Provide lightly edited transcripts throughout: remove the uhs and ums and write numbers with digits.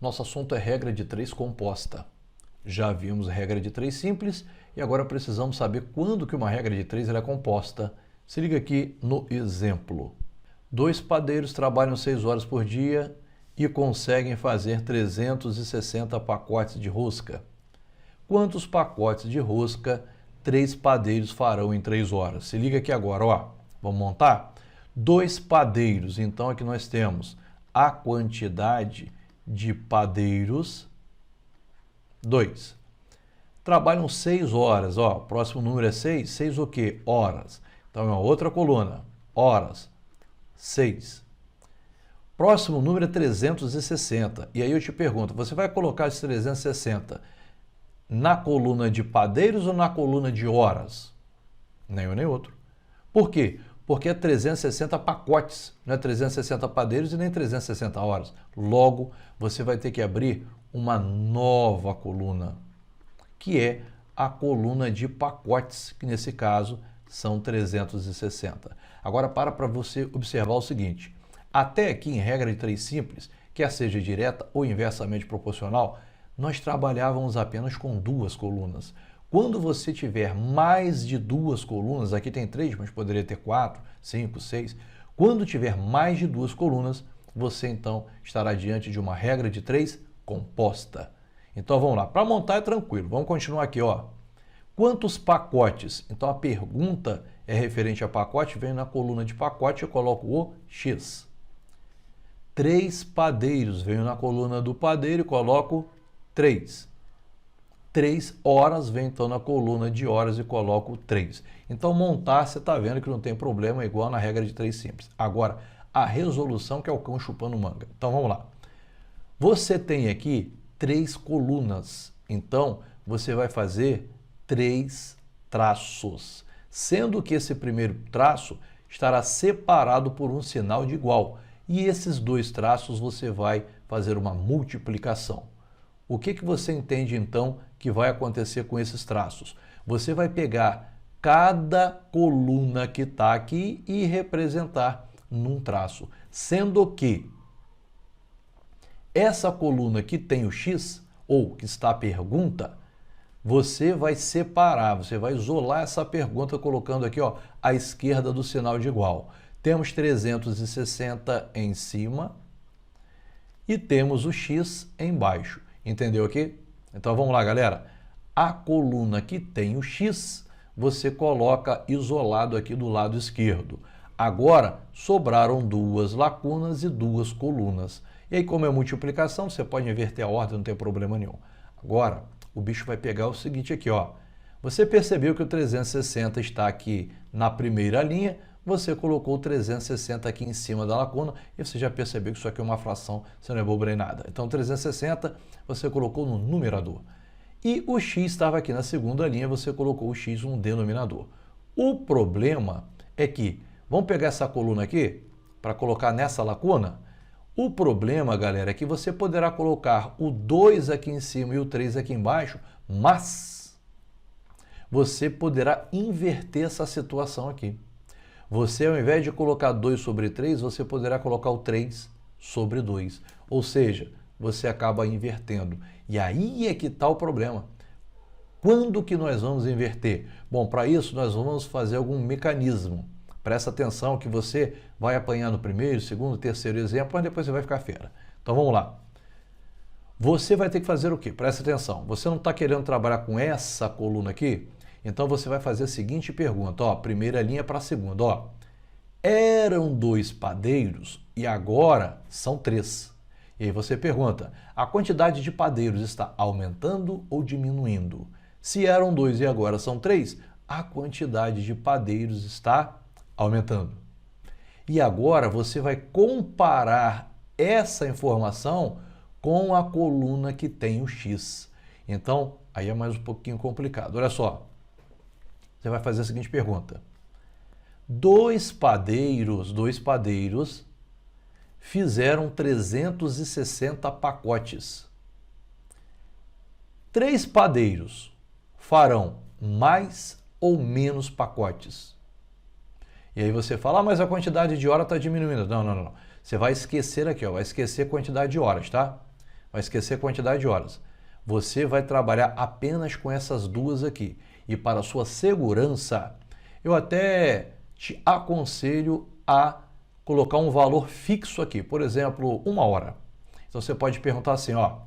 Nosso assunto é regra de 3 composta. Já vimos regra de 3 simples e agora precisamos saber quando que uma regra de 3 é composta. Se liga aqui no exemplo. 2 padeiros trabalham 6 horas por dia e conseguem fazer 360 pacotes de rosca. Quantos pacotes de rosca 3 padeiros farão em 3 horas? Se liga aqui agora, ó. Vamos montar? 2 padeiros, então aqui nós temos a quantidade de padeiros, 2. Trabalham 6 horas, ó, o próximo número é 6, 6 o quê? Horas. Então é uma outra coluna, horas, 6. Próximo número é 360, e aí eu te pergunto, você vai colocar esse 360 na coluna de padeiros ou na coluna de horas? Nenhum nem outro. Por quê? Porque é 360 pacotes, não é 360 padeiros e nem 360 horas. Logo, você vai ter que abrir uma nova coluna, que é a coluna de pacotes, que nesse caso são 360. Agora para você observar o seguinte, até aqui em regra de 3 simples, quer seja direta ou inversamente proporcional, nós trabalhávamos apenas com 2 colunas. Quando você tiver mais de 2 colunas, aqui tem 3, mas poderia ter 4, 5, 6. Quando tiver mais de 2 colunas, você então estará diante de uma regra de 3 composta. Então vamos lá, para montar é tranquilo, vamos continuar aqui, ó. Quantos pacotes? Então a pergunta é referente a pacote, vem na coluna de pacote, eu coloco o X. 3 padeiros, venho na coluna do padeiro e coloco 3. 3 horas, vem então na coluna de horas e coloco 3. Então montar, você está vendo que não tem problema, é igual na regra de 3 simples. Agora, a resolução que é o cão chupando manga. Então vamos lá. Você tem aqui 3 colunas, então você vai fazer 3 traços, sendo que esse primeiro traço estará separado por um sinal de igual, e esses 2 traços você vai fazer uma multiplicação. O que você entende então que vai acontecer com esses traços? Você vai pegar cada coluna que está aqui e representar num traço, sendo que essa coluna que tem o X, ou que está a pergunta, você vai separar, você vai isolar essa pergunta colocando aqui, ó, à esquerda do sinal de igual. Temos 360 em cima e temos o X embaixo. Entendeu aqui? Então vamos lá, galera. A coluna que tem o X, você coloca isolado aqui do lado esquerdo. Agora, sobraram 2 lacunas e 2 colunas. E aí, como é multiplicação, você pode inverter a ordem, não tem problema nenhum. Agora, o bicho vai pegar o seguinte aqui, ó. Você percebeu que o 360 está aqui na primeira linha, você colocou o 360 aqui em cima da lacuna e você já percebeu que isso aqui é uma fração, você não é bobo nem nada. Então, 360 você colocou no numerador. E o x estava aqui na segunda linha, você colocou o x no denominador. O problema é que, vamos pegar essa coluna aqui para colocar nessa lacuna? O problema, galera, é que você poderá colocar o 2 aqui em cima e o 3 aqui embaixo, mas você poderá inverter essa situação aqui. Você, ao invés de colocar 2 sobre 3, você poderá colocar o 3 sobre 2. Ou seja, você acaba invertendo. E aí é que está o problema. Quando que nós vamos inverter? Bom, para isso nós vamos fazer algum mecanismo. Presta atenção que você vai apanhar no primeiro, segundo, terceiro exemplo, mas depois você vai ficar fera. Então vamos lá. Você vai ter que fazer o quê? Presta atenção. Você não está querendo trabalhar com essa coluna aqui? Então você vai fazer a seguinte pergunta, ó, primeira linha para a segunda, ó. Eram 2 padeiros e agora são 3. E aí você pergunta, a quantidade de padeiros está aumentando ou diminuindo? Se eram 2 e agora são 3, a quantidade de padeiros está aumentando. E agora você vai comparar essa informação com a coluna que tem o X. Então, aí é mais um pouquinho complicado. Olha só. Você vai fazer a seguinte pergunta. 2 padeiros fizeram 360 pacotes. 3 padeiros farão mais ou menos pacotes? E aí você fala, mas a quantidade de hora está diminuindo. Não. Você vai esquecer aqui, ó, vai esquecer a quantidade de horas, tá? vai esquecer a quantidade de horas. Você vai trabalhar apenas com essas duas aqui. E para sua segurança, eu até te aconselho a colocar um valor fixo aqui. Por exemplo, 1 hora. Então você pode perguntar assim, ó,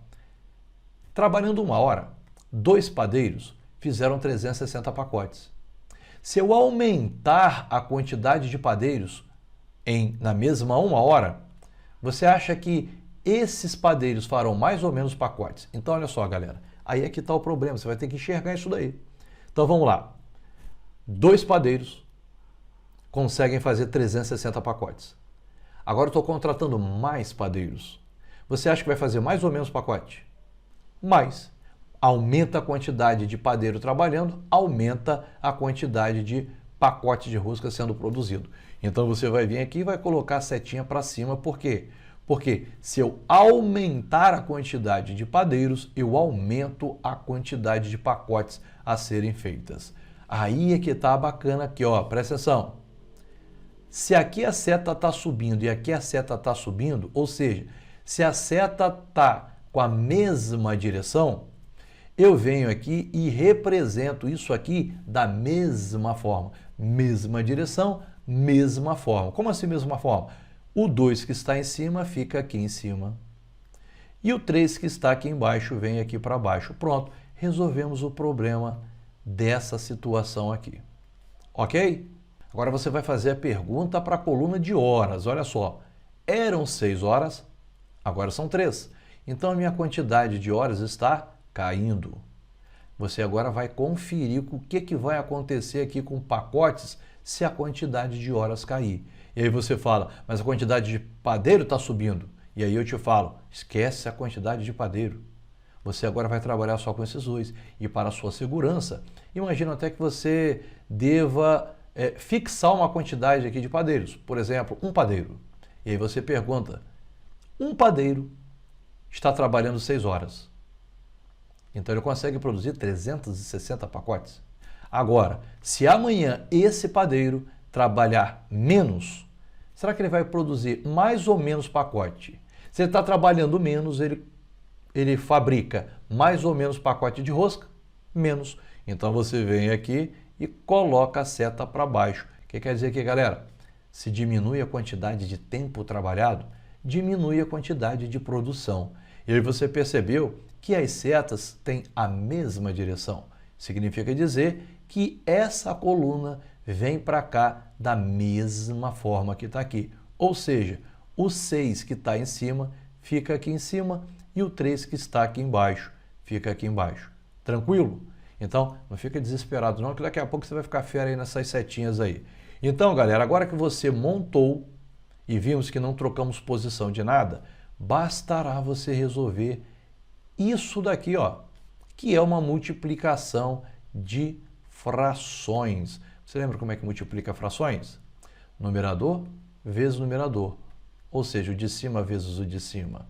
trabalhando 1 hora, 2 padeiros fizeram 360 pacotes. Se eu aumentar a quantidade de padeiros na mesma 1 hora, você acha que esses padeiros farão mais ou menos pacotes? Então, olha só, galera, aí é que está o problema, você vai ter que enxergar isso daí. Então, vamos lá. 2 padeiros conseguem fazer 360 pacotes. Agora eu estou contratando mais padeiros. Você acha que vai fazer mais ou menos pacote? Mais. Aumenta a quantidade de padeiro trabalhando, aumenta a quantidade de pacotes de rosca sendo produzido. Então você vai vir aqui e vai colocar a setinha para cima, por quê? Porque se eu aumentar a quantidade de padeiros, eu aumento a quantidade de pacotes a serem feitas. Aí é que tá bacana aqui, ó, presta atenção. Se aqui a seta está subindo e aqui a seta está subindo, ou seja, se a seta está com a mesma direção, eu venho aqui e represento isso aqui da mesma forma. Mesma direção, mesma forma. Como assim mesma forma? O 2 que está em cima fica aqui em cima. E o 3 que está aqui embaixo vem aqui para baixo. Pronto, resolvemos o problema dessa situação aqui. Ok? Agora você vai fazer a pergunta para a coluna de horas. Olha só, eram 6 horas, agora são 3. Então a minha quantidade de horas está caindo. Você agora vai conferir o que vai acontecer aqui com pacotes se a quantidade de horas cair. E aí você fala, mas a quantidade de padeiro está subindo. E aí eu te falo, esquece a quantidade de padeiro. Você agora vai trabalhar só com esses 2. E para a sua segurança, imagina até que você deva fixar uma quantidade aqui de padeiros. Por exemplo, 1 padeiro. E aí você pergunta, 1 padeiro está trabalhando 6 horas. Então ele consegue produzir 360 pacotes. Agora, se amanhã esse padeiro trabalhar menos, será que ele vai produzir mais ou menos pacote? Se ele está trabalhando menos, ele fabrica mais ou menos pacote de rosca? Menos. Então você vem aqui e coloca a seta para baixo. O que quer dizer aqui, galera? Se diminui a quantidade de tempo trabalhado, diminui a quantidade de produção. E aí você percebeu que as setas têm a mesma direção. Significa dizer que essa coluna vem para cá da mesma forma que está aqui. Ou seja, o 6 que está em cima fica aqui em cima e o 3 que está aqui embaixo fica aqui embaixo. Tranquilo? Então, não fica desesperado não, que daqui a pouco você vai ficar fera aí nessas setinhas aí. Então, galera, agora que você montou e vimos que não trocamos posição de nada, bastará você resolver isso daqui, ó, que é uma multiplicação de frações. Você lembra como é que multiplica frações? Numerador vezes numerador, ou seja, o de cima vezes o de cima.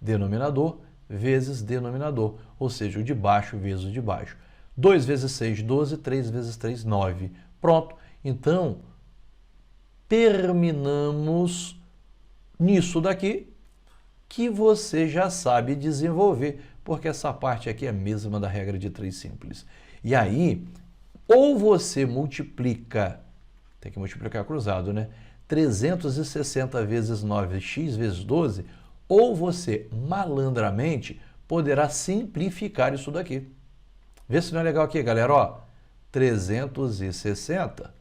Denominador vezes denominador, ou seja, o de baixo vezes o de baixo. 2 vezes 6, 12, 3 vezes 3, 9. Pronto. Então, terminamos nisso daqui que você já sabe desenvolver, porque essa parte aqui é a mesma da regra de 3 simples. E aí, ou você multiplica, tem que multiplicar cruzado, né? 360 vezes 9, x vezes 12, ou você malandramente poderá simplificar isso daqui. Vê se não é legal aqui, galera, ó. 360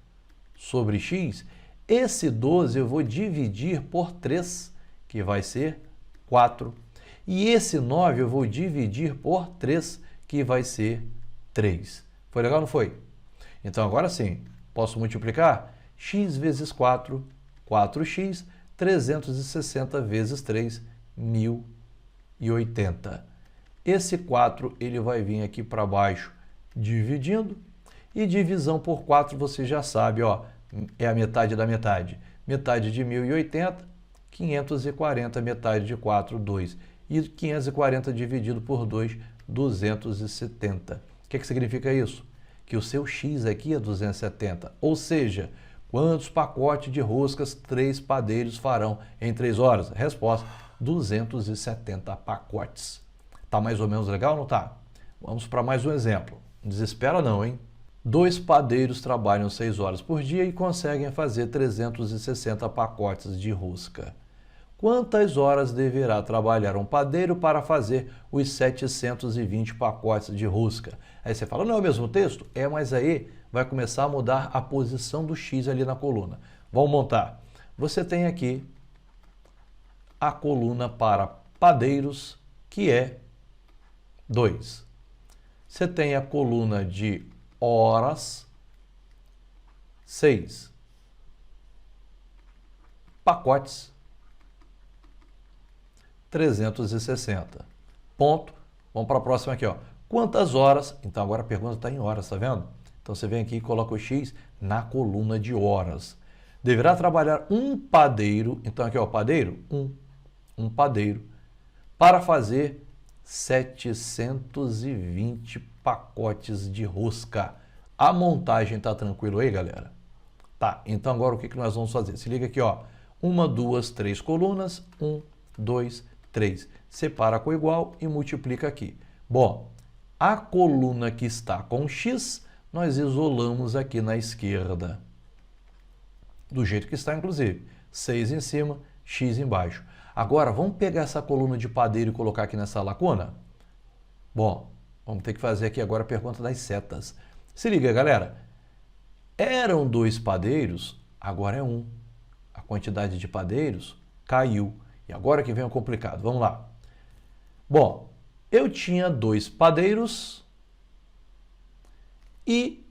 sobre x, esse 12 eu vou dividir por 3, que vai ser 4. E esse 9 eu vou dividir por 3, que vai ser 3. Foi legal ou não foi? Então agora sim, posso multiplicar? X vezes 4, 4x, 360 vezes 3, 1080. Esse 4 ele vai vir aqui para baixo dividindo, e divisão por 4 você já sabe, ó, é a metade da metade. Metade de 1080, 540, metade de 4, 2. E 540 dividido por 2, 270. O que significa isso? Que o seu x aqui é 270, ou seja, quantos pacotes de roscas 3 padeiros farão em 3 horas? Resposta, 270 pacotes. Tá mais ou menos legal ou não tá? Vamos para mais um exemplo. Não desespera não, hein? 2 padeiros trabalham 6 horas por dia e conseguem fazer 360 pacotes de rosca. Quantas horas deverá trabalhar um padeiro para fazer os 720 pacotes de rosca? Aí você fala, não é o mesmo texto? É, mas aí vai começar a mudar a posição do X ali na coluna. Vamos montar. Você tem aqui a coluna para padeiros, que é 2. Você tem a coluna de horas, 6. Pacotes, 360. Ponto. Vamos para a próxima aqui, ó. Quantas horas? Então agora a pergunta está em horas, tá vendo? Então você vem aqui e coloca o X na coluna de horas. Deverá trabalhar um padeiro, então aqui ó, padeiro, um padeiro, para fazer 720 pacotes de rosca. A montagem tá tranquilo aí, galera? Tá, então agora o que nós vamos fazer? Se liga aqui, ó. 1, 2, 3 colunas, 1, 2, 3. Separa com igual e multiplica aqui. Bom, a coluna que está com X, nós isolamos aqui na esquerda. Do jeito que está, inclusive. 6 em cima, X embaixo. Agora, vamos pegar essa coluna de padeiro e colocar aqui nessa lacuna? Bom, vamos ter que fazer aqui agora a pergunta das setas. Se liga, galera. Eram 2 padeiros, agora é 1. A quantidade de padeiros caiu. E agora que vem o complicado. Vamos lá. Bom, eu tinha 2 padeiros e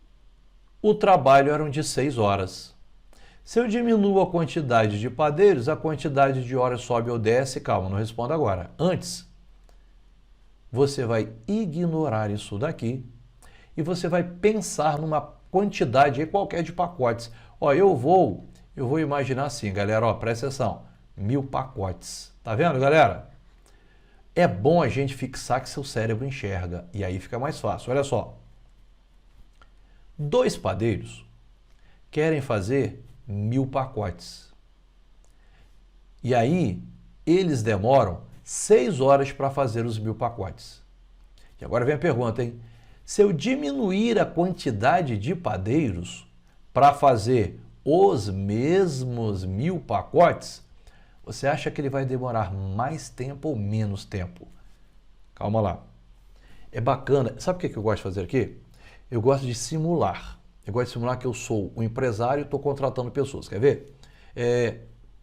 o trabalho era de 6 horas. Se eu diminuo a quantidade de padeiros, a quantidade de horas sobe ou desce? Calma, não respondo agora. Antes, você vai ignorar isso daqui e você vai pensar numa quantidade aí qualquer de pacotes. Ó, eu vou imaginar assim, galera, ó, presta atenção, 1000 pacotes. Tá vendo, galera? É bom a gente fixar que seu cérebro enxerga e aí fica mais fácil. Olha só. 2 padeiros querem fazer 1000 pacotes. E aí, eles demoram 6 horas para fazer os 1000 pacotes. E agora vem a pergunta, hein? Se eu diminuir a quantidade de padeiros para fazer os mesmos 1000 pacotes, você acha que ele vai demorar mais tempo ou menos tempo? Calma lá. É bacana. Sabe o que eu gosto de fazer aqui? Eu gosto de simular. Eu gosto de simular que eu sou um empresário e estou contratando pessoas. Quer ver?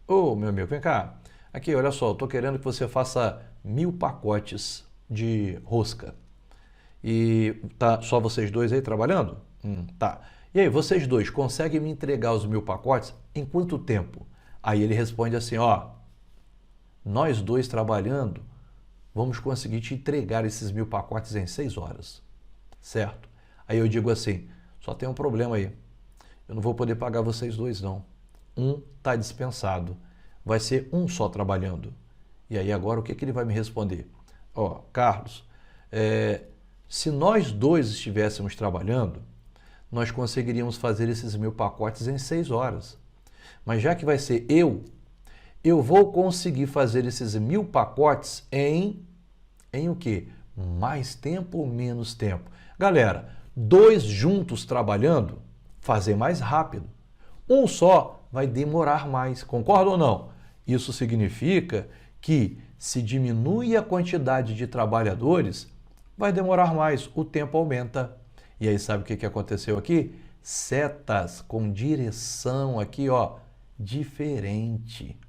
Ô, meu amigo, vem cá. Aqui, olha só, eu estou querendo que você faça 1000 pacotes de rosca. E tá só vocês dois aí trabalhando? Tá. E aí, vocês dois conseguem me entregar os 1000 pacotes em quanto tempo? Aí ele responde assim, ó, nós dois trabalhando, vamos conseguir te entregar esses 1000 pacotes em 6 horas. Certo? Aí eu digo assim, só tem um problema aí. Eu não vou poder pagar vocês dois, não. Um está dispensado. Vai ser um só trabalhando. E aí agora o que ele vai me responder? Ó, Carlos, se nós dois estivéssemos trabalhando, nós conseguiríamos fazer esses 1000 pacotes em 6 horas. Mas já que vai ser eu vou conseguir fazer esses 1000 pacotes em o quê? Mais tempo ou menos tempo? Galera, 2 juntos trabalhando fazem mais rápido. Um só vai demorar mais, concorda ou não? Isso significa que se diminui a quantidade de trabalhadores, vai demorar mais, o tempo aumenta. E aí sabe o que aconteceu aqui? Setas com direção aqui, ó, diferente.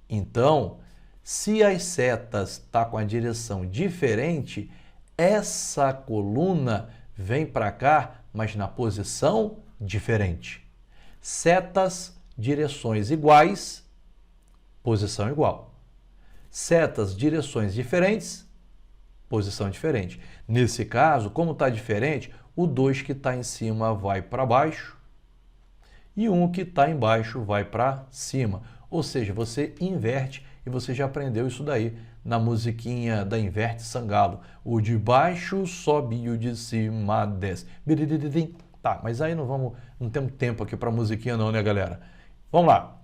Então, se as setas estão com a direção diferente, essa coluna vem para cá, mas na posição diferente. Setas, direções iguais, posição igual. Setas, direções diferentes, posição diferente. Nesse caso, como está diferente, o 2 que está em cima vai para baixo e um que está embaixo vai para cima. Ou seja, você inverte e você já aprendeu isso daí na musiquinha da Inverte Sangalo. O de baixo sobe e o de cima desce. Tá, mas aí não temos tempo aqui para musiquinha não, né, galera? Vamos lá.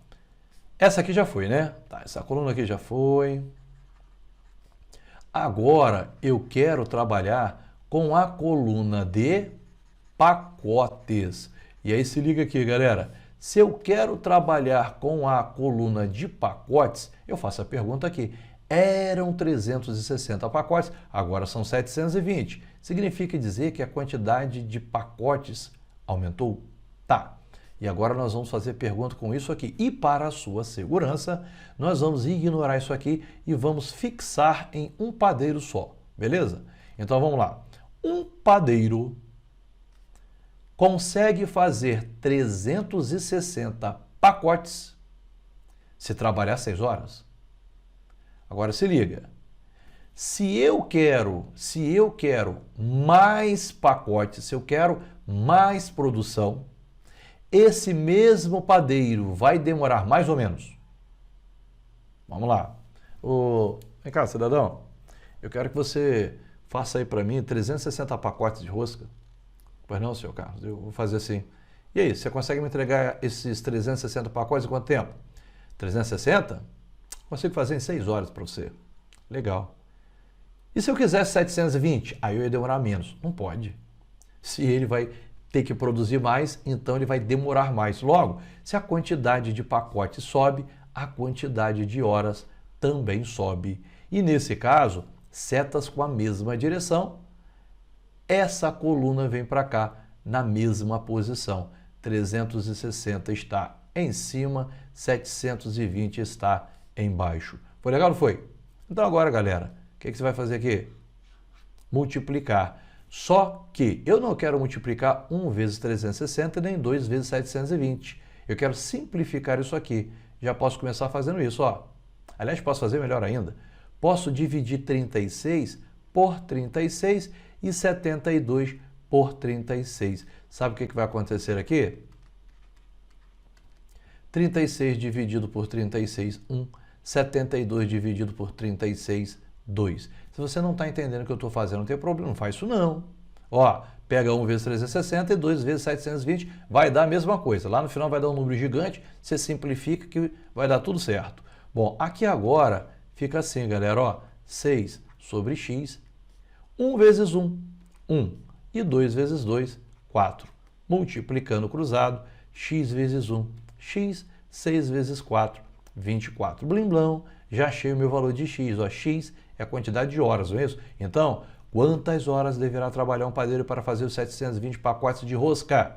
Essa aqui já foi, né? Tá, essa coluna aqui já foi. Agora eu quero trabalhar com a coluna de pacotes. E aí se liga aqui, galera. Se eu quero trabalhar com a coluna de pacotes, eu faço a pergunta aqui. Eram 360 pacotes, agora são 720. Significa dizer que a quantidade de pacotes aumentou? Tá. E agora nós vamos fazer pergunta com isso aqui. E para a sua segurança, nós vamos ignorar isso aqui e vamos fixar em um padeiro só. Beleza? Então vamos lá. Um padeiro consegue fazer 360 pacotes se trabalhar 6 horas? Agora se liga. Se eu quero mais pacotes, se eu quero mais produção, esse mesmo padeiro vai demorar mais ou menos. Vamos lá. Vem cá, cidadão. Eu quero que você faça aí para mim 360 pacotes de rosca. Pois não, senhor Carlos, eu vou fazer assim. E aí, você consegue me entregar esses 360 pacotes em quanto tempo? 360? Consigo fazer em 6 horas para você. Legal. E se eu quisesse 720? Aí eu ia demorar menos. Não pode. Se ele vai ter que produzir mais, então ele vai demorar mais. Logo, se a quantidade de pacotes sobe, a quantidade de horas também sobe. E nesse caso, setas com a mesma direção, essa coluna vem para cá na mesma posição. 360 está em cima, 720 está embaixo. Foi legal, não foi? Então agora, galera, o que você vai fazer aqui? Multiplicar. Só que eu não quero multiplicar 1 vezes 360 nem 2 vezes 720. Eu quero simplificar isso aqui. Já posso começar fazendo isso, ó. Aliás, posso fazer melhor ainda. Posso dividir 36 por 36 e 72 por 36. Sabe o que vai acontecer aqui? 36 dividido por 36, 1. 72 dividido por 36, 2. Se você não está entendendo o que eu estou fazendo, não tem problema, não faz isso não. Ó, pega 1 vezes 360 e 2 vezes 720, vai dar a mesma coisa. Lá no final vai dar um número gigante, você simplifica que vai dar tudo certo. Bom, aqui agora fica assim, galera, ó, 6 sobre x, 1 vezes 1, 1, e 2 vezes 2, 4. Multiplicando cruzado, x vezes 1, x, 6 vezes 4, 24. Blim blão, já achei o meu valor de x. Ó, x é a quantidade de horas, não é isso? Então, quantas horas deverá trabalhar um padeiro para fazer os 720 pacotes de rosca?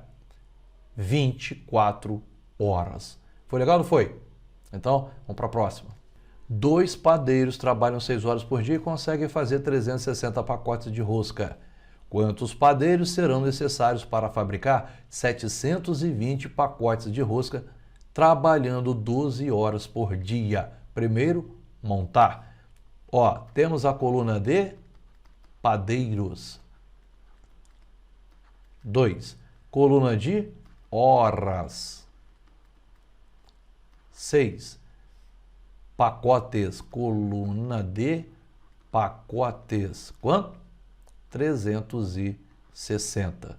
24 horas. Foi legal, não foi? Então, vamos para a próxima. 2 padeiros trabalham 6 horas por dia e conseguem fazer 360 pacotes de rosca. Quantos padeiros serão necessários para fabricar 720 pacotes de rosca trabalhando 12 horas por dia? Primeiro, montar. Ó, temos a coluna de padeiros. 2. Coluna de horas. 6. Pacotes. Coluna de pacotes. Quanto? 360.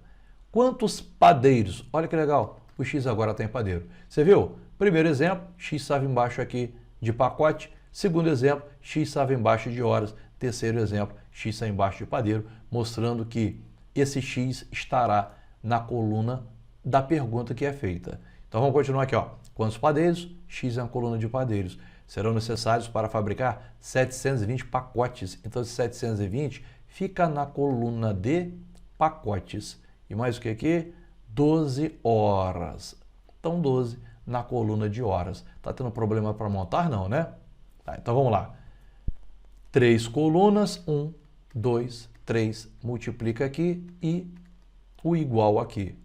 Quantos padeiros? Olha que legal. O X agora tem padeiro. Você viu? Primeiro exemplo, X estava embaixo aqui de pacote. Segundo exemplo, X estava embaixo de horas. Terceiro exemplo, X está embaixo de padeiro, mostrando que esse X estará na coluna da pergunta que é feita. Então vamos continuar aqui, ó. Quantos padeiros? X é uma coluna de padeiros. Serão necessários para fabricar 720 pacotes. Então, esse 720 fica na coluna de pacotes. E mais o que aqui? 12 horas. Então, 12 na coluna de horas. Tá tendo problema para montar? Não, né? Tá, então, vamos lá. 3 colunas, 1, 2, 3. Multiplica aqui e o igual aqui.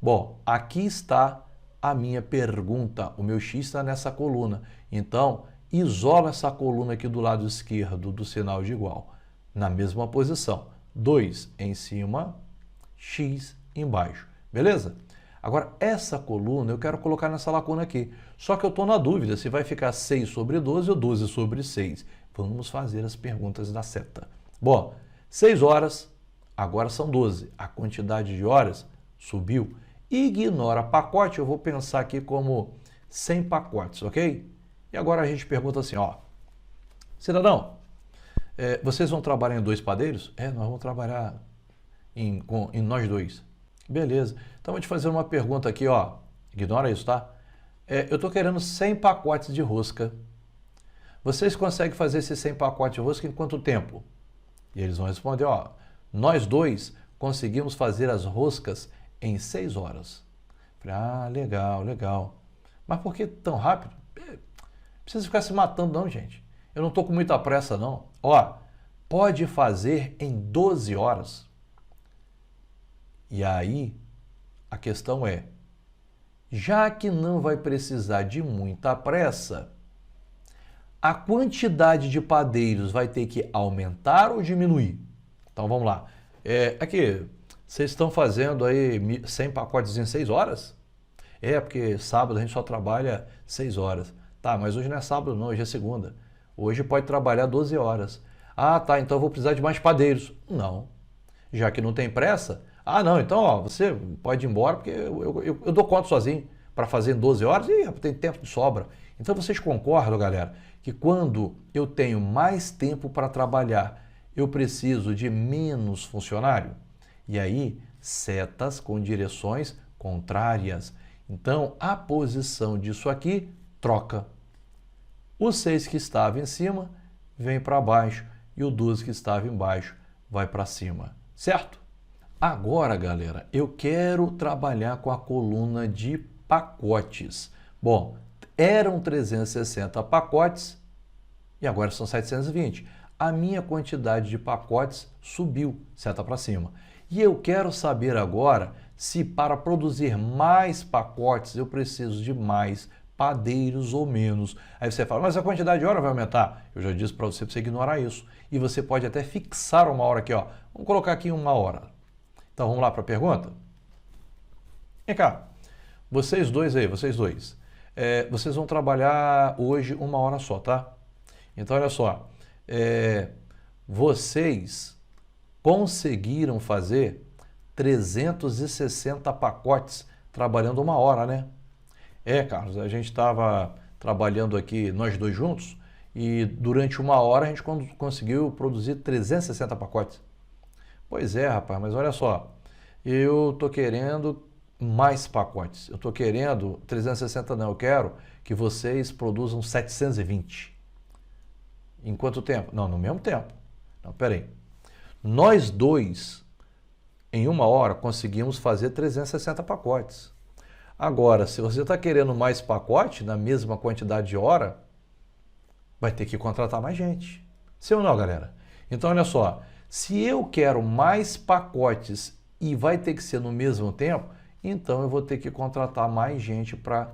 Bom, aqui está a minha pergunta. O meu X está nessa coluna. Então, isola essa coluna aqui do lado esquerdo do sinal de igual. Na mesma posição. 2 em cima, X embaixo. Beleza? Agora, essa coluna eu quero colocar nessa lacuna aqui. Só que eu estou na dúvida se vai ficar 6 sobre 12 ou 12 sobre 6. Vamos fazer as perguntas da seta. Bom, 6 horas, agora são 12. A quantidade de horas subiu. Ignora pacote, eu vou pensar aqui como 100 pacotes, ok? E agora a gente pergunta assim, ó. Cidadão, Vocês vão trabalhar em 2 padeiros? Nós vamos trabalhar em nós 2. Beleza. Então, vou te fazer uma pergunta aqui, ó. Ignora isso, tá? Eu estou querendo 100 pacotes de rosca. Vocês conseguem fazer esses 100 pacotes de rosca em quanto tempo? E eles vão responder, ó, nós 2 conseguimos fazer as roscas em 6 horas. Falei, legal, legal. Mas por que tão rápido? Não precisa ficar se matando não, gente. Eu não estou com muita pressa não. Ó, pode fazer em 12 horas. E aí, a questão é, já que não vai precisar de muita pressa, a quantidade de padeiros vai ter que aumentar ou diminuir? Então vamos lá. Aqui, vocês estão fazendo aí 100 pacotes em 6 horas? Porque sábado a gente só trabalha 6 horas. Tá, mas hoje não é sábado não, hoje é segunda. Hoje pode trabalhar 12 horas. Tá, então eu vou precisar de mais padeiros. Não. Já que não tem pressa, não, então ó, você pode ir embora porque eu dou conta sozinho para fazer em 12 horas e tem tempo de sobra. Então vocês concordam, galera, que quando eu tenho mais tempo para trabalhar, eu preciso de menos funcionário? E aí, setas com direções contrárias. Então, a posição disso aqui troca. O 6 que estava em cima vem para baixo e o 12 que estava embaixo vai para cima, certo? Agora, galera, eu quero trabalhar com a coluna de pacotes. Bom, eram 360 pacotes e agora são 720. A minha quantidade de pacotes subiu, seta para cima. E eu quero saber agora se para produzir mais pacotes eu preciso de mais padeiros ou menos. Aí você fala, mas a quantidade de hora vai aumentar? Eu já disse para você ignorar isso. E você pode até fixar uma hora aqui, ó. Vamos colocar aqui 1 hora. Então vamos lá para a pergunta? Vem cá, vocês dois, vocês vão trabalhar hoje 1 hora só, tá? Então olha só, vocês conseguiram fazer 360 pacotes trabalhando 1 hora, né? Carlos, a gente estava trabalhando aqui, nós 2 juntos, e durante 1 hora a gente conseguiu produzir 360 pacotes. Pois é, rapaz, mas olha só, eu estou querendo mais pacotes. Eu estou querendo 360 não, eu quero que vocês produzam 720. Em quanto tempo? Não, no mesmo tempo. Não, peraí. Nós 2, em 1 hora, conseguimos fazer 360 pacotes. Agora, se você está querendo mais pacote, na mesma quantidade de hora, vai ter que contratar mais gente. Sim ou não, galera? Então, olha só. Se eu quero mais pacotes e vai ter que ser no mesmo tempo, então eu vou ter que contratar mais gente para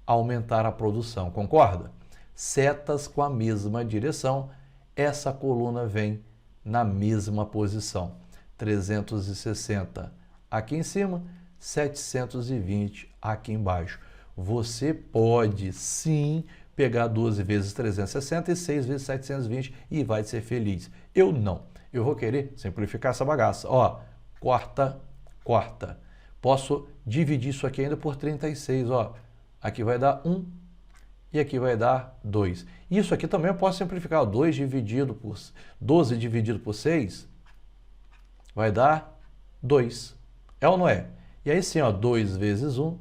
aumentar a produção, concorda? Setas com a mesma direção, essa coluna vem na mesma posição. 360 aqui em cima, 720 aqui embaixo. Você pode sim pegar 12 vezes 360 e 6 vezes 720 e vai ser feliz. Eu não. Eu vou querer simplificar essa bagaça. Ó, corta. Posso dividir isso aqui ainda por 36, ó. Aqui vai dar 1 e aqui vai dar 2. Isso aqui também eu posso simplificar. 12 dividido por 6 vai dar 2. É ou não é? E aí sim, ó, 2 vezes 1,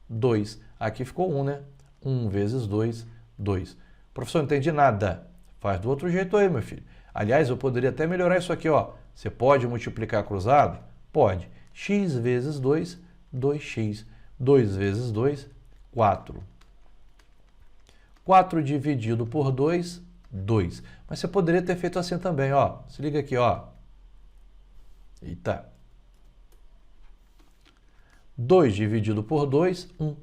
2. Aqui ficou 1, né? 1 vezes 2, 2. Professor, não entendi nada. Faz do outro jeito aí, meu filho. Aliás, eu poderia até melhorar isso aqui, ó. Você pode multiplicar cruzado? Pode. X vezes 2, 2x. 2 vezes 2, 4. 4 dividido por 2, 2. Mas você poderia ter feito assim também, ó. Se liga aqui, ó. Eita. 2 dividido por 2, 1.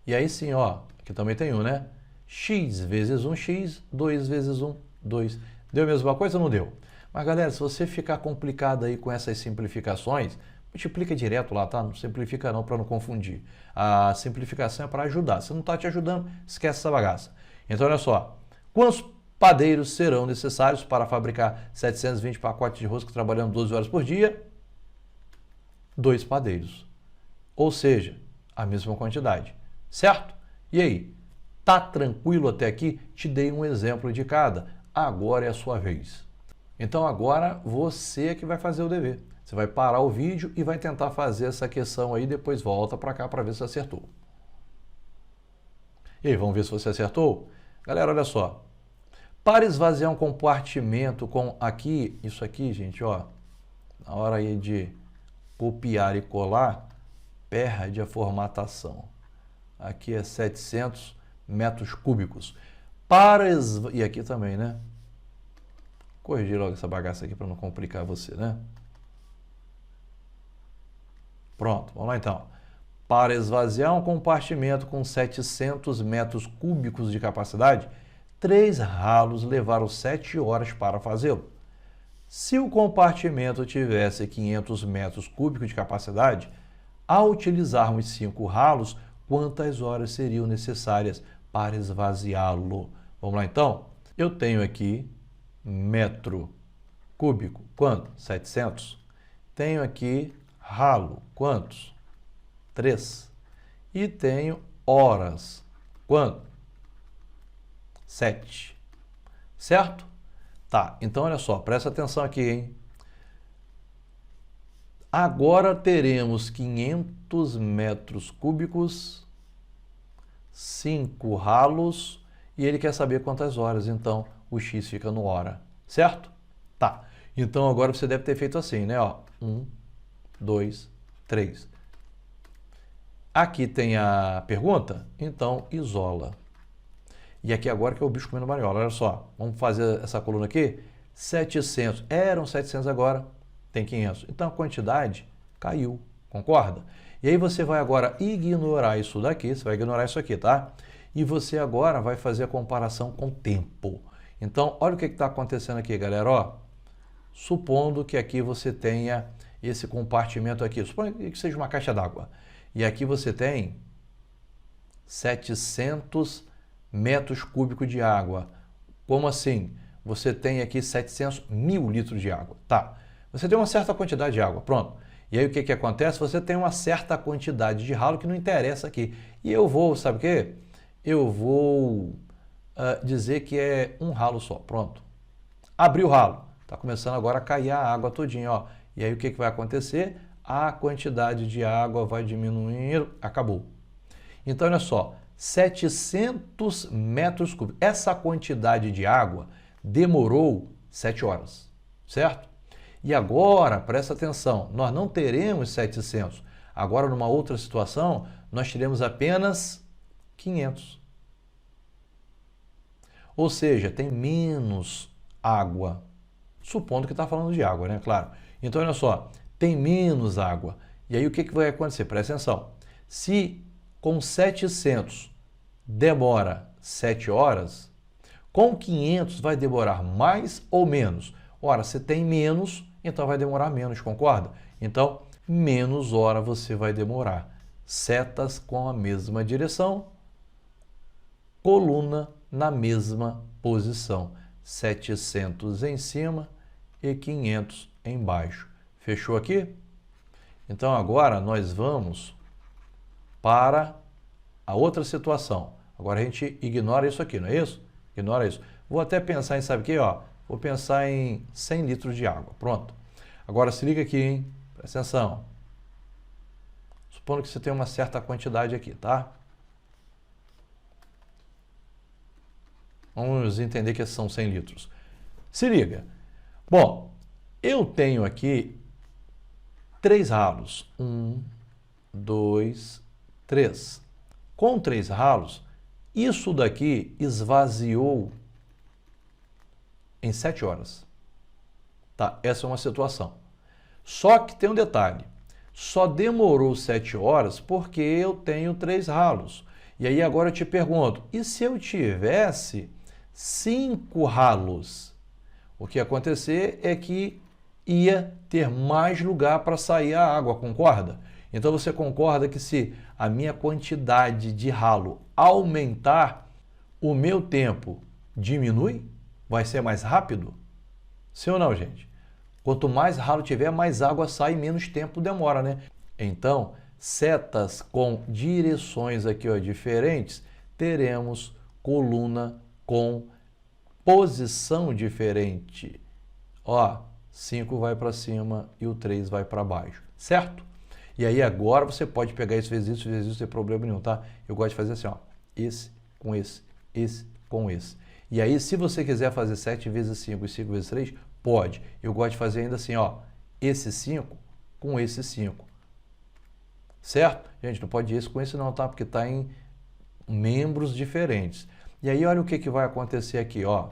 E aí sim, ó. Aqui também tem 1, né? X vezes 1x, 2 vezes 1, 2. Deu a mesma coisa ou não deu? Mas galera, se você ficar complicado aí com essas simplificações, multiplica direto lá, tá? Não simplifica não para não confundir. A simplificação é para ajudar. Se não está te ajudando, esquece essa bagaça. Então olha só, quantos padeiros serão necessários para fabricar 720 pacotes de rosca trabalhando 12 horas por dia? 2 padeiros. Ou seja, a mesma quantidade. Certo? E aí? Tá tranquilo até aqui? Te dei um exemplo de cada. Agora é a sua vez. Então agora você é que vai fazer o dever. Você vai parar o vídeo e vai tentar fazer essa questão aí, depois volta para cá para ver se acertou. E aí, vamos ver se você acertou? Galera, olha só. Para esvaziar um compartimento com aqui, isso aqui, gente, ó, na hora aí de copiar e colar, perde a formatação. Aqui é 700 metros cúbicos. E aqui também, né? Corrigir logo essa bagaça aqui para não complicar você, né? Pronto, vamos lá então. Para esvaziar um compartimento com 700 metros cúbicos de capacidade, 3 ralos levaram 7 horas para fazê-lo. Se o compartimento tivesse 500 metros cúbicos de capacidade, ao utilizarmos 5 ralos, quantas horas seriam necessárias para esvaziá-lo? Vamos lá então? Eu tenho aqui metro cúbico, quanto? 700. Tenho aqui ralo, quantos? 3. E tenho horas, quanto? 7. Certo? Tá, então olha só, presta atenção aqui, hein? Agora teremos 500 metros cúbicos, 5 ralos, e ele quer saber quantas horas, então o x fica no hora, certo? Tá, então agora você deve ter feito assim, né? Ó, 1, 2, 3. Aqui tem a pergunta, então isola. E aqui agora que é o bicho comendo mariola, olha só, vamos fazer essa coluna aqui, 700, eram 700 agora, tem 500, então a quantidade caiu, concorda? E aí você vai agora ignorar isso daqui, você vai ignorar isso aqui, tá? E você agora vai fazer a comparação com o tempo. Então, olha o que está acontecendo aqui, galera, ó. Supondo que aqui você tenha esse compartimento aqui, suponha que seja uma caixa d'água, e aqui você tem 700 metros cúbicos de água. Como assim? Você tem aqui 700 mil litros de água. Tá. Você tem uma certa quantidade de água, pronto. E aí o que acontece? Você tem uma certa quantidade de ralo que não interessa aqui. E eu vou, sabe o quê? Eu vou dizer que é um ralo só, pronto. Abri o ralo. Está começando agora a cair a água todinha, ó. E aí o que vai acontecer? A quantidade de água vai diminuindo, acabou. Então, olha só, 700 metros cúbicos. Essa quantidade de água demorou 7 horas, certo? E agora, presta atenção, nós não teremos 700. Agora, numa outra situação, nós teremos apenas 500. Ou seja, tem menos água. Supondo que está falando de água, né? Claro. Então, olha só, tem menos água. E aí, o que vai acontecer? Presta atenção. Se com 700 demora 7 horas, com 500 vai demorar mais ou menos? Ora, se tem menos, então vai demorar menos, concorda? Então, menos hora você vai demorar. Setas com a mesma direção, coluna na mesma posição. 700 em cima e 500 embaixo. Fechou aqui? Então, agora nós vamos para a outra situação. Agora a gente ignora isso aqui, não é isso? Ignora isso. Vou até pensar em, sabe o quê? Ó, vou pensar em 100 litros de água. Pronto. Agora se liga aqui, hein? Presta atenção. Supondo que você tem uma certa quantidade aqui, tá? Vamos entender que são 100 litros. Se liga. Bom, eu tenho aqui 3 ralos. 1, 2, 3. Com 3 ralos, isso daqui esvaziou em 7 horas. Tá? Essa é uma situação. Só que tem um detalhe. Só demorou 7 horas porque eu tenho 3 ralos. E aí agora eu te pergunto, e se eu tivesse 5 ralos? O que ia acontecer é que ia ter mais lugar para sair a água, concorda? Então você concorda que se a minha quantidade de ralo aumentar, o meu tempo diminui? Vai ser mais rápido? Sim ou não, gente? Quanto mais ralo tiver, mais água sai e menos tempo demora, né? Então, setas com direções aqui, ó, diferentes, teremos coluna com posição diferente. ó, 5 vai para cima e o 3 vai para baixo, certo? E aí agora você pode pegar isso vezes isso, não tem problema nenhum, tá? Eu gosto de fazer assim, ó, esse com esse com esse. E aí, se você quiser fazer 7 vezes 5 e 5 vezes 3, pode. Eu gosto de fazer ainda assim, ó, esse 5 com esse 5. Certo? Gente, não pode esse com esse não, tá? Porque está em membros diferentes. E aí, olha o que vai acontecer aqui, ó.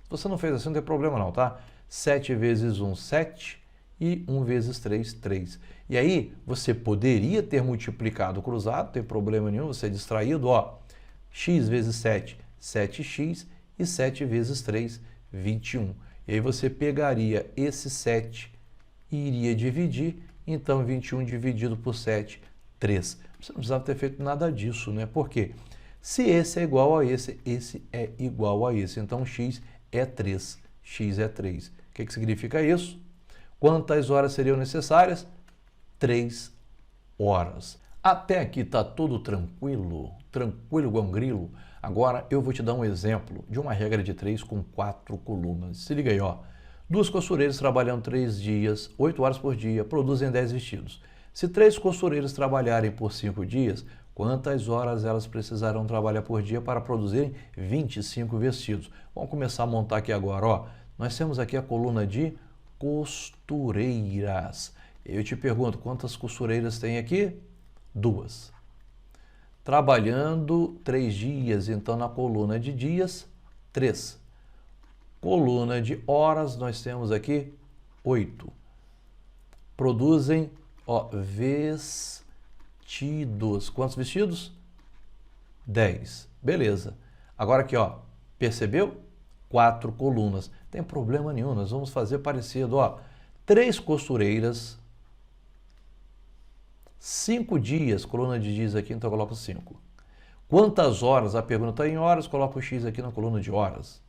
Se você não fez assim, não tem problema não, tá? 7 vezes 1, 7. E 1 vezes 3, 3. E aí, você poderia ter multiplicado cruzado, não tem problema nenhum, você é distraído, ó. X vezes 7, 7x. E 7 vezes 3, 21. E aí você pegaria esse 7 e iria dividir. Então, 21 dividido por 7, 3. Você não precisava ter feito nada disso, né? Por quê? Se esse é igual a esse é igual a esse. Então, x é 3. X é 3. O que significa isso? Quantas horas seriam necessárias? 3 horas. Até aqui está tudo tranquilo? Tranquilo igual um grilo? Agora eu vou te dar um exemplo de uma regra de 3 com 4 colunas. Se liga aí, ó. 2 costureiras trabalhando 3 dias, 8 horas por dia, produzem 10 vestidos. Se 3 costureiras trabalharem por 5 dias, quantas horas elas precisarão trabalhar por dia para produzirem 25 vestidos? Vamos começar a montar aqui agora, ó. Nós temos aqui a coluna de costureiras. Eu te pergunto, quantas costureiras tem aqui? 2. Trabalhando 3 dias, então na coluna de dias, 3. Coluna de horas, nós temos aqui 8. Produzem, ó, vestidos. Quantos vestidos? 10. Beleza. Agora aqui, ó, percebeu? 4 colunas. Tem problema nenhum, nós vamos fazer parecido, ó. 3 costureiras, 5 dias, coluna de dias aqui, então eu coloco 5. Quantas horas? A pergunta está em horas, coloco o X aqui na coluna de horas.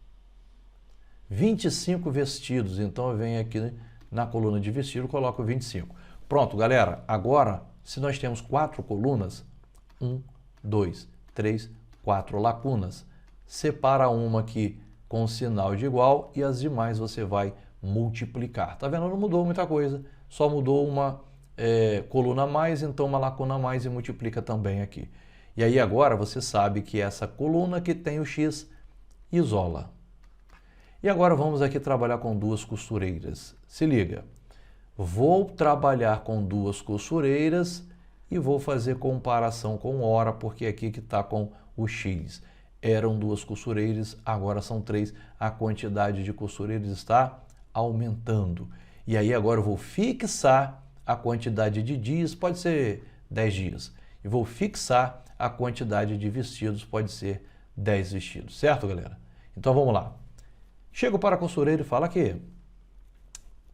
25 vestidos, então eu venho aqui na coluna de vestido, coloco 25. Pronto, galera, agora, se nós temos 4 colunas, 1, 2, 3, 4 lacunas. Separa uma aqui com o sinal de igual e as demais você vai multiplicar. Tá vendo? Não mudou muita coisa, só mudou uma coluna a mais, então uma lacuna a mais e multiplica também aqui. E aí agora você sabe que essa coluna que tem o X isola. E agora vamos aqui trabalhar com 2 costureiras. Se liga, vou trabalhar com 2 costureiras e vou fazer comparação com hora, porque aqui que está com o X. Eram 2 costureiras, agora são 3. A quantidade de costureiras está aumentando. E aí agora eu vou fixar a quantidade de dias, pode ser 10 dias. E vou fixar a quantidade de vestidos, pode ser 10 vestidos. Certo, galera? Então vamos lá. Chego para a costureira e falo aqui,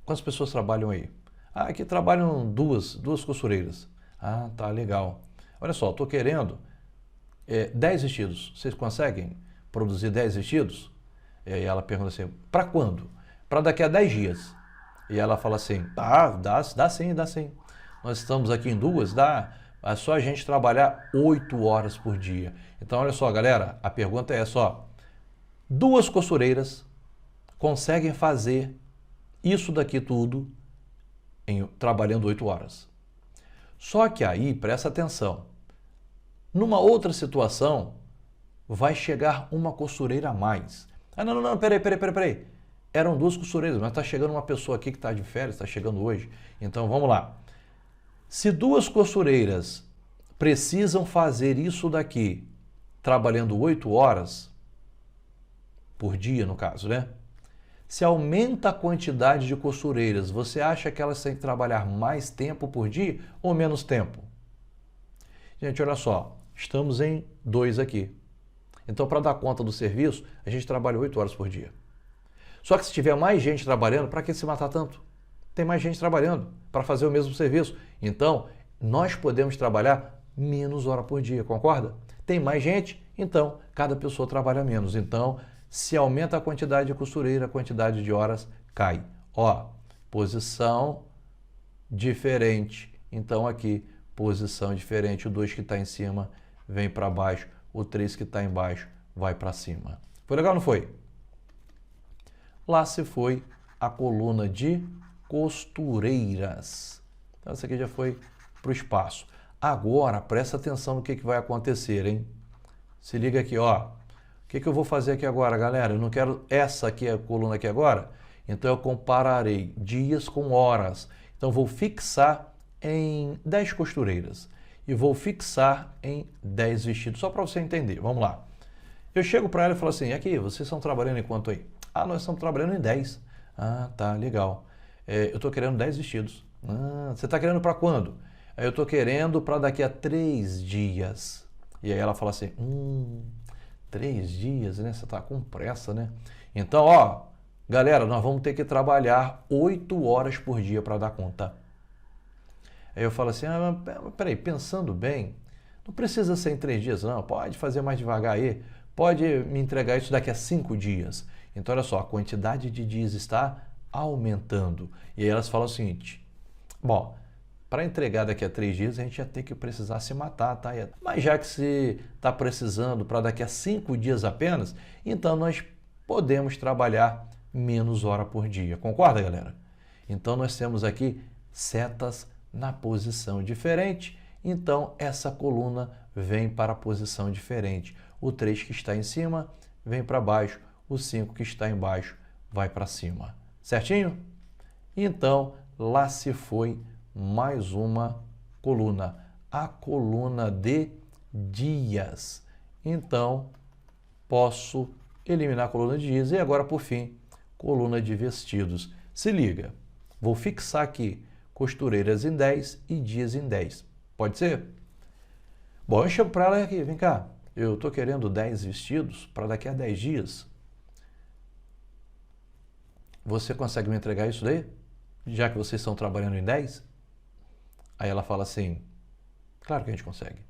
quantas pessoas trabalham aí? Ah, aqui trabalham duas costureiras. Ah, tá, legal. Olha só, estou querendo 10 vestidos. Vocês conseguem produzir 10 vestidos? E aí ela pergunta assim, para quando? Para daqui a 10 dias. E ela fala assim, dá sim, dá sim. Nós estamos aqui em 2, dá. É só a gente trabalhar 8 horas por dia. Então, olha só, galera, a pergunta é só, 2 costureiras conseguem fazer isso daqui tudo trabalhando 8 horas. Só que aí, presta atenção, numa outra situação, vai chegar uma costureira a mais. Ah, não, peraí. Eram 2 costureiras, mas está chegando uma pessoa aqui que está de férias, está chegando hoje. Então, vamos lá. Se 2 costureiras precisam fazer isso daqui, trabalhando 8 horas, por dia no caso, né? Se aumenta a quantidade de costureiras, você acha que elas têm que trabalhar mais tempo por dia ou menos tempo? Gente, olha só, estamos em 2 aqui. Então, para dar conta do serviço, a gente trabalha 8 horas por dia. Só que se tiver mais gente trabalhando, para que se matar tanto? Tem mais gente trabalhando para fazer o mesmo serviço. Então, nós podemos trabalhar menos hora por dia, concorda? Tem mais gente, então cada pessoa trabalha menos. Então, se aumenta a quantidade de costureira, a quantidade de horas cai. Ó, posição diferente. Então, aqui, posição diferente. O 2 que está em cima vem para baixo. O 3 que está embaixo vai para cima. Foi legal ou não foi? Lá se foi a coluna de costureiras. Então, essa aqui já foi para o espaço. Agora, presta atenção no que vai acontecer, hein? Se liga aqui, ó. O que eu vou fazer aqui agora, galera? Eu não quero essa aqui, a coluna aqui agora. Então, eu compararei dias com horas. Então, vou fixar em 10 costureiras. E vou fixar em 10 vestidos, só para você entender. Vamos lá. Eu chego para ela e falo assim, aqui, vocês estão trabalhando em quanto aí? Ah, nós estamos trabalhando em 10. Ah, tá, legal. Eu estou querendo 10 vestidos. Ah, você está querendo para quando? Eu estou querendo para daqui a 3 dias. E aí ela fala assim, 3 dias, né? Você está com pressa, né? Então, ó, galera, nós vamos ter que trabalhar 8 horas por dia para dar conta. Aí eu falo assim, peraí, pensando bem, não precisa ser em 3 dias, não. Pode fazer mais devagar aí. Pode me entregar isso daqui a 5 dias. Então, olha só, a quantidade de dias está aumentando. E aí elas falam o seguinte, bom, para entregar daqui a 3 dias, a gente já tem que precisar se matar, tá? Mas já que você está precisando para daqui a 5 dias apenas, então nós podemos trabalhar menos hora por dia. Concorda, galera? Então, nós temos aqui setas na posição diferente. Então, essa coluna vem para a posição diferente. O 3 que está em cima vem para baixo. O 5 que está embaixo vai para cima. Certinho? Então, lá se foi mais uma coluna, a coluna de dias. Então, posso eliminar a coluna de dias e agora, por fim, coluna de vestidos. Se liga, vou fixar aqui costureiras em 10 e dias em 10. Pode ser? Bom, eu chego para ela aqui, vem cá, eu estou querendo 10 vestidos para daqui a 10 dias. Você consegue me entregar isso daí? Já que vocês estão trabalhando em 10? Aí ela fala assim, claro que a gente consegue.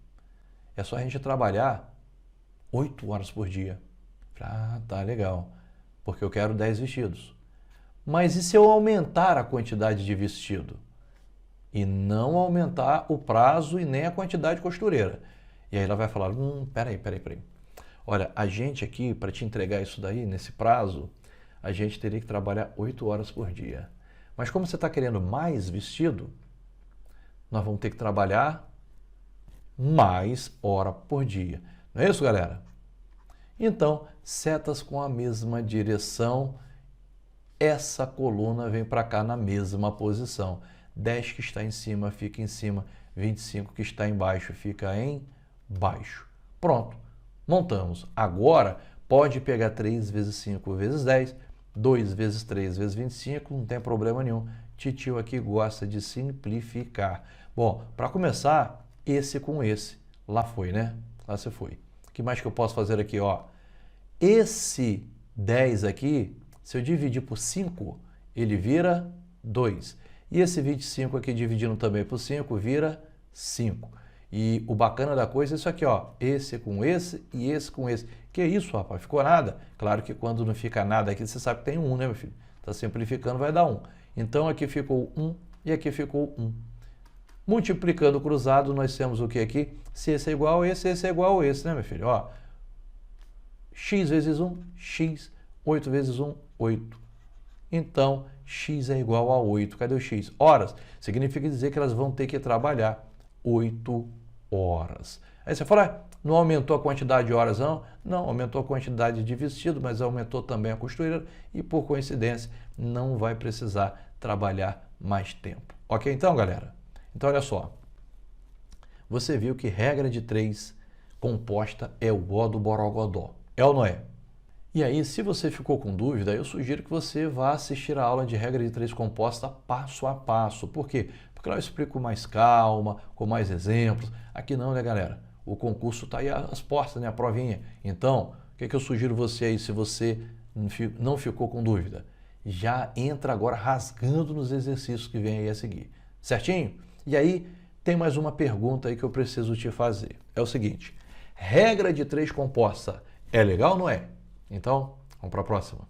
É só a gente trabalhar 8 horas por dia. Ah, tá legal, porque eu quero 10 vestidos. Mas e se eu aumentar a quantidade de vestido? E não aumentar o prazo e nem a quantidade de costureira. E aí ela vai falar, peraí. Olha, a gente aqui, para te entregar isso daí, nesse prazo, a gente teria que trabalhar 8 horas por dia. Mas como você está querendo mais vestido, nós vamos ter que trabalhar mais hora por dia. Não é isso, galera? Então, setas com a mesma direção, essa coluna vem para cá na mesma posição. 10 que está em cima fica em cima, 25 que está embaixo fica embaixo. Pronto, montamos. Agora, pode pegar 3 vezes 5 vezes 10, 2 vezes 3 vezes 25, não tem problema nenhum. Titio aqui gosta de simplificar. Bom, para começar, esse com esse. Lá foi, né? Lá você foi. O que mais que eu posso fazer aqui, ó? Esse 10 aqui, se eu dividir por 5, ele vira 2. E esse 25 aqui, dividindo também por 5, vira 5. E o bacana da coisa é isso aqui, ó. Esse com esse e esse com esse. Que isso, rapaz? Ficou nada? Claro que quando não fica nada aqui, você sabe que tem 1, né, meu filho? Está simplificando, vai dar 1. Então, aqui ficou 1 e aqui ficou 1. Multiplicando o cruzado, nós temos o que aqui? Se esse é igual a esse é igual a esse, né, meu filho? Ó, x vezes 1, x. 8 vezes 1, 8. Então, x é igual a 8. Cadê o x? Horas. Significa dizer que elas vão ter que trabalhar 8 horas. Aí você fala, não aumentou a quantidade de horas, não? Não, aumentou a quantidade de vestido, mas aumentou também a costureira e, por coincidência, não vai precisar trabalhar mais tempo. Ok, então, galera? Então, olha só. Você viu que regra de 3 composta é o ó do borogodó. É ou não é? E aí, se você ficou com dúvida, eu sugiro que você vá assistir a aula de regra de 3 composta passo a passo. Por quê? Porque lá eu explico com mais calma, com mais exemplos. Aqui não, né, galera? O concurso está aí às portas, né? A provinha. Então, o que eu sugiro você aí, se você não ficou com dúvida? Já entra agora rasgando nos exercícios que vem aí a seguir. Certinho? E aí, tem mais uma pergunta aí que eu preciso te fazer. É o seguinte, regra de 3 composta é legal ou não é? Então, vamos para a próxima.